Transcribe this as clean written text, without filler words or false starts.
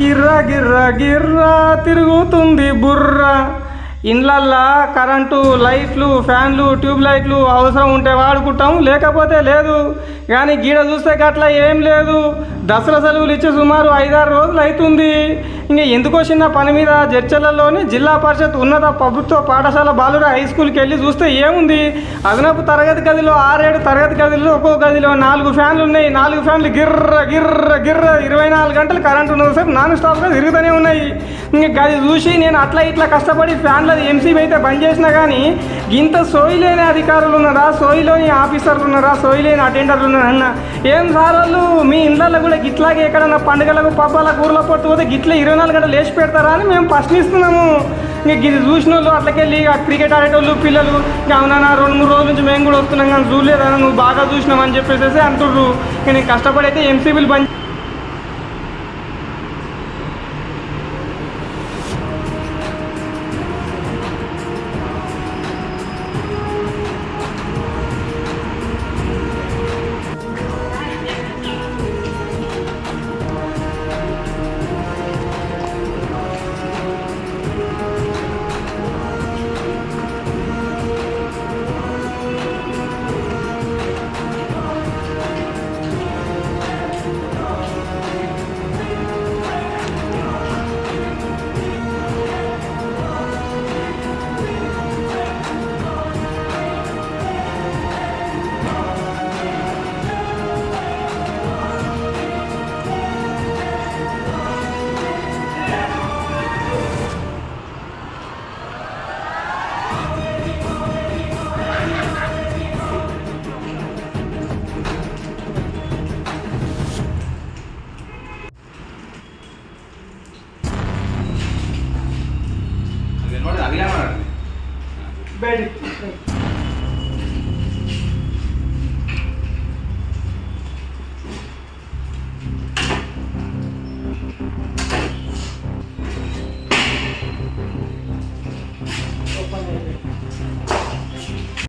గిర్రా గిర్రా గిర్రా తిరుగుతుంది బుర్ర. ఇండ్లల్లా కరెంటు, లైట్లు, ఫ్యాన్లు, ట్యూబ్ లైట్లు అవసరం ఉంటే వాడుకుంటాం, లేకపోతే లేదు. కానీ గీడ చూస్తే గట్ల ఏం లేదు. దసరా సెలవులు ఇచ్చి సుమారు 5-6 రోజులు అవుతుంది. ఇంక ఎందుకో చిన్న పని మీద జడ్చర్లలోని జిల్లా పరిషత్ ఉన్నత ప్రభుత్వ పాఠశాల బాలుర హై స్కూల్కి వెళ్ళి చూస్తే ఏముంది, అదనపు తరగతి గదిలో 6-7 తరగతి గదిలో ఒక్కో గదిలో 4 ఫ్యాన్లు ఉన్నాయి. 4 ఫ్యాన్లు గిర్ర గిర్ర గిర్ర 24 గంటలు కరెంటు ఉన్నది సార్, నాన్ స్టాప్గా తిరుగుతూనే ఉన్నాయి. ఇంక గది చూసి నేను అట్లా ఇట్లా కష్టపడి ఫ్యాన్లు ఎంసీబీ అయితే బంద్ చేసినా కానీ ఇంత సోయిలేని అధికారులు ఉన్నారా, సోయిలోని ఆఫీసర్లు ఉన్నారా, సోయిలేని అటెండర్లు ఉన్నారా అన్న. ఏం సార్ వాళ్ళు మీ ఇళ్ళల్లో కూడా గిట్లాగే ఎక్కడన్నా పండుగలకు పబ్బాలకు ఊర్లో పొట్టు పోతే గిట్లే 24 గంటలు లేచి పెడతారా అని మేము ప్రశ్నిస్తున్నాము. ఇంక ఇది చూసిన వాళ్ళు అట్లకెళ్ళి క్రికెట్ ఆడేటోళ్ళు పిల్లలు అవునా 2-3 రోజుల నుంచి మేము కూడా వస్తున్నాం కానీ చూడలేదా నువ్వు బాగా చూసినామని చెప్పేసి అంటుర్రు. నేను కష్టపడైతే ఎంసీబీలు బంద్ Very